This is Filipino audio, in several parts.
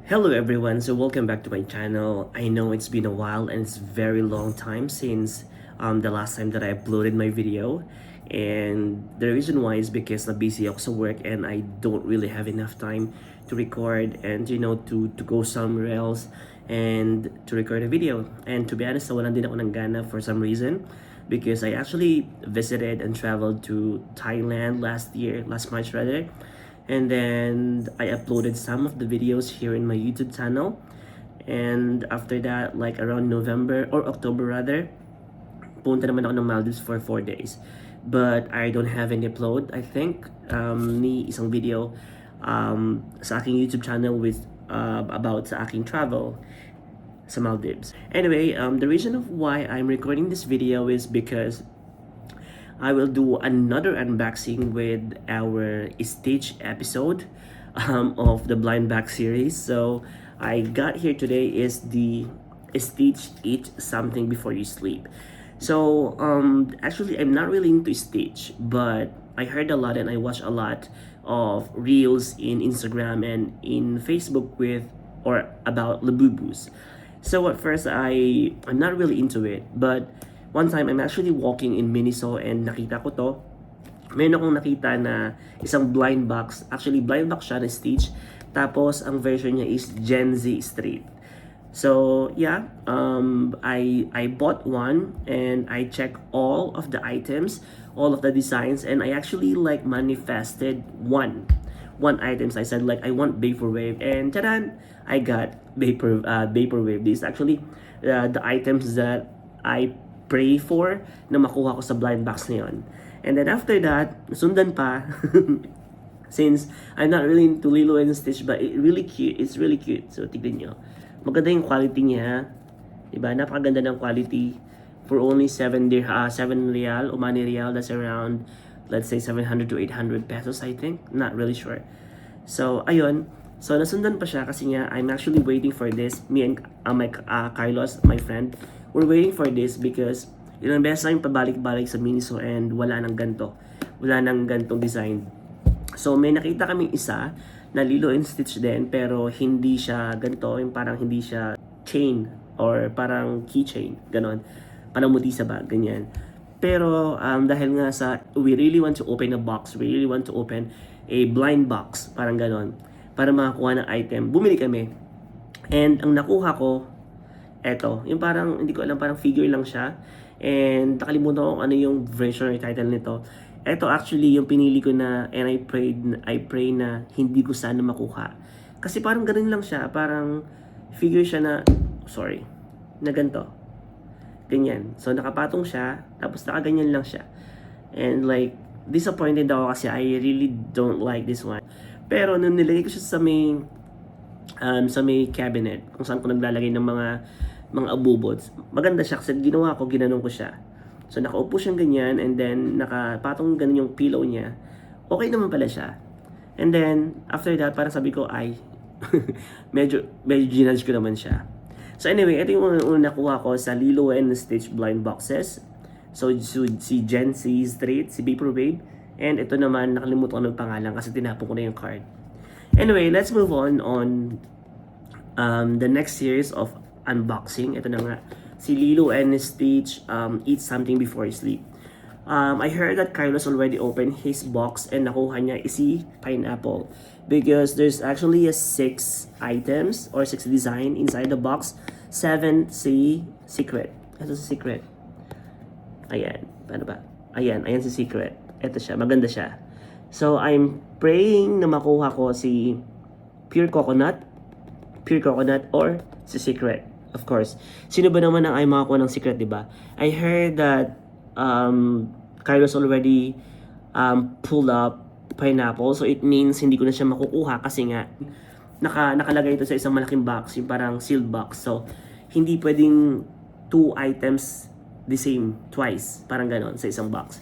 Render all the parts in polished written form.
Hello everyone, so welcome back to my channel. I know it's been a while and it's very long time since the last time that I uploaded my video. And the reason why is because na busy ako sa work and I don't really have enough time to record and to go somewhere else and to record a video. And to be honest, walang din ako ng gana for some reason because I actually visited and traveled to Thailand last March rather. And then I uploaded some of the videos here in my YouTube channel. And after that, like around November or October rather, punta naman ako ng Maldives for 4 days. But I don't have any upload. I think ni isang video sa aking YouTube channel with about sa aking travel sa Maldives. Anyway, the reason of why I'm recording this video is because I will do another unboxing with our Stitch episode of the Blind Bag series. So I got here today is the Stitch Eat Something Before You Sleep. So actually I'm not really into Stitch, but I heard a lot and I watched a lot of reels in Instagram and in Facebook with or about Labubus. So at first I'm not really into it, but one time, I'm actually walking in Miniso and nakita ko to. Meron akong nakita na isang blind box. Actually, blind box siya na Stitch. Tapos, ang version niya is Gen Z Street. So, yeah. I bought one and I checked all of the items, all of the designs, and I actually like manifested one items. I said like I want vaporwave, and tadan! I got vaporwave. This is actually the items that I pray for na makuha ko sa blind box na yun. And then after that, sundan pa, since I'm not really into Lilo and Stitch, but it's really cute. So, tignan nyo. Maganda yung quality niya. Diba? Napakaganda ng quality. For only 7 real o money real, that's around, let's say, 700 to 800 pesos, I think. Not really sure. So, ayun. So, nasundan pa siya kasi nga, I'm actually waiting for this. Me and Carlos, my friend, we're waiting for this because ilang beses na yung pabalik-balik sa Miniso and wala nang ganto. Wala nang gantong design. So, may nakita kaming isa na Lilo and Stitch din pero hindi siya ganto. Yung parang hindi siya chain or parang keychain. Ganon. Panamuti sa bag. Ganyan. Pero dahil nga sa we really want to open a box. We really want to open a blind box. Parang ganon. Para makakuha ng item. Bumili kami. And ang nakuha ko, eto. Yung parang, hindi ko alam, parang figure lang siya. And nakalimutan ko ano yung version or title nito. Eto actually yung pinili ko na and I pray na hindi ko sana makuha. Kasi parang ganun lang siya. Parang figure siya na, na ganito. Ganyan. So nakapatong siya, tapos nakaganyan lang siya. And like, disappointed ako kasi I really don't like this one. Pero nung nilagay ko siya sa may cabinet, kung saan ko naglalagay ng mga abubots, maganda siya kasi ginawa ko, ginanong ko siya. So nakaupo siyang ganyan and then nakapatong ganun yung pillow niya. Okay naman pala siya. And then after that, parang sabi ko ay medyo ginudge ko naman siya. So anyway, ito yung una nakuha ko sa Lilo and Stitch blind boxes. So si Gen Z Street, si Vaporwave, and ito naman nakalimutan ko ng pangalan kasi tinapon ko na yung card. Anyway, let's move on the next series of unboxing. Ito na nga, si Lilo and Stitch Eat Something Before You Sleep. I heard that Carlos already opened his box and nakuha niya si pineapple because there's actually 6 items or 6 design inside the box. 7 si secret. Ito si secret. Ayan, paano ba? Ayan si secret. Ito siya, maganda siya. So I'm praying na makuha ko si pure coconut or si secret. Of course. Sino ba naman ang ay makakuha ng secret, di ba? I heard that Carlos already pulled up pineapple. So it means hindi ko na siya makukuha kasi nga nakalagay ito sa isang malaking box, yung parang sealed box. So hindi pwedeng 2 items the same twice. Parang ganon sa isang box.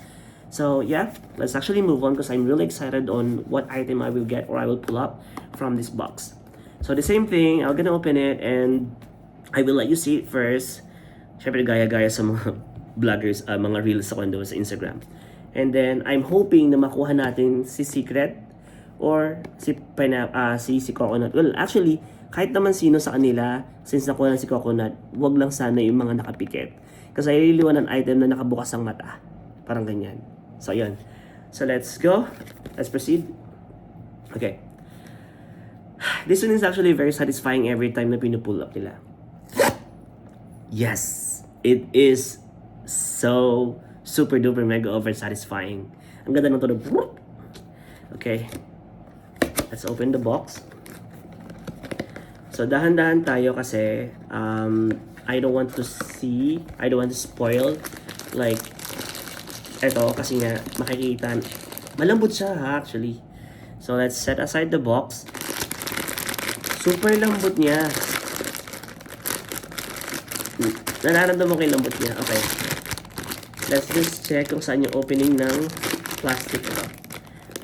So yeah, let's actually move on because I'm really excited on what item I will get or I will pull up from this box. So the same thing, I'm gonna open it and I will let you see it first. Syempre gaya-gaya sa mga vloggers, mga reels ako doon sa Instagram. And then I'm hoping na makuha natin si Secret or si coconut. Well, actually, kahit naman sino sa kanila, since nakuha na si Coconut, wag lang sana yung mga nakapikit. Kasi I really want an item na nakabukas ang mata. Parang ganyan. So, yun. So, let's go. Let's proceed. Okay. This one is actually very satisfying every time na pinupull up nila. Yes! It is so super duper mega over satisfying. Ang ganda ng tunog. Okay. Let's open the box. So, dahan-dahan tayo kasi I don't want to spoil like eto kasi nga makikita malambot siya actually. So, let's set aside the box. Super lambot niya. Nararamdaman ko yung lambot niya. Okay. Let's just check kung saan yung opening ng plastic ito.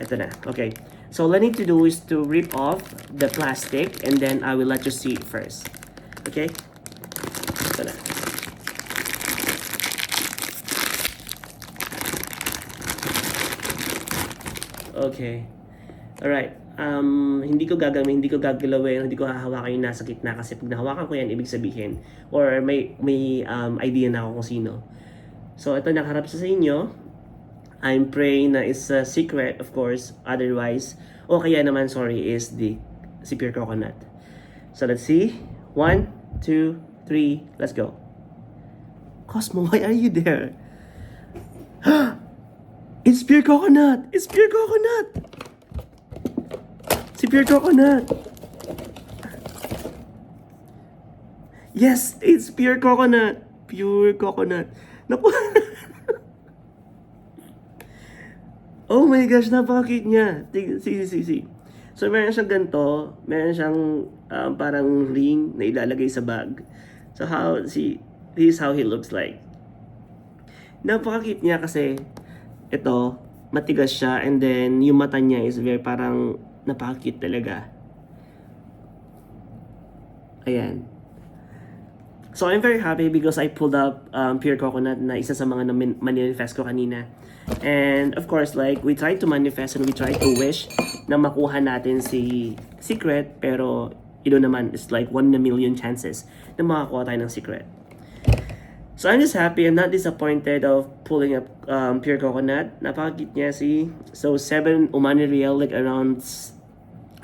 Ito na. Okay. So, all I need to do is to rip off the plastic and then I will let you see it first. Okay? Ito na. Okay. Alright. Hindi ko gagalawin, hindi ko hahawakan yung nasa gitna kasi pag nahawakan ko yan, ibig sabihin, or may idea na ako kung sino. So, ito nakaharap sa inyo. I'm praying na it's a secret, of course. Otherwise, o kaya naman, sorry, is si Pure Coconut. So, let's see. 1, 2, 3, let's go. Cosmo, why are you there? It's Pure Coconut! It's Pure Coconut! Si Pure Coconut! Yes! It's Pure Coconut! Pure Coconut. Naku! Oh my gosh! Napaka-cute niya! See. So, meron siyang ganito. Meron siyang parang ring na ilalagay sa bag. So, this is how he looks like. Napaka-cute niya kasi ito, matigas siya and then yung mata niya is very parang napaka-cute talaga. Ayan. So, I'm very happy because I pulled up Pure Coconut na isa sa mga manifest ko kanina. And, of course, like, we try to manifest and we try to wish na makuha natin si Secret. Pero, naman, it's like 1 in a million chances na makakuha tayo ng Secret. So, I'm just happy. I'm not disappointed of pulling up Pure Coconut. Napaka-cute niya, see? So, 7 Omani Real, like around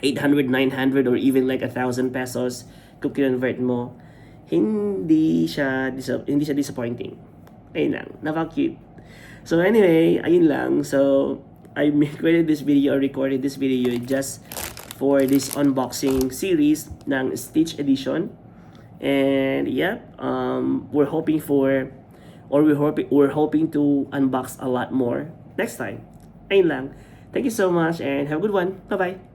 800, 900, or even like 1,000 pesos kung kinonvert mo. Hindi siya disappointing. Ayun lang. Napaka-cute. So, anyway, ayun lang. So, I recorded this video just for this unboxing series ng Stitch Edition. And yeah, we're hoping to unbox a lot more next time. Ayun lang. Thank you so much and have a good one. Bye-bye.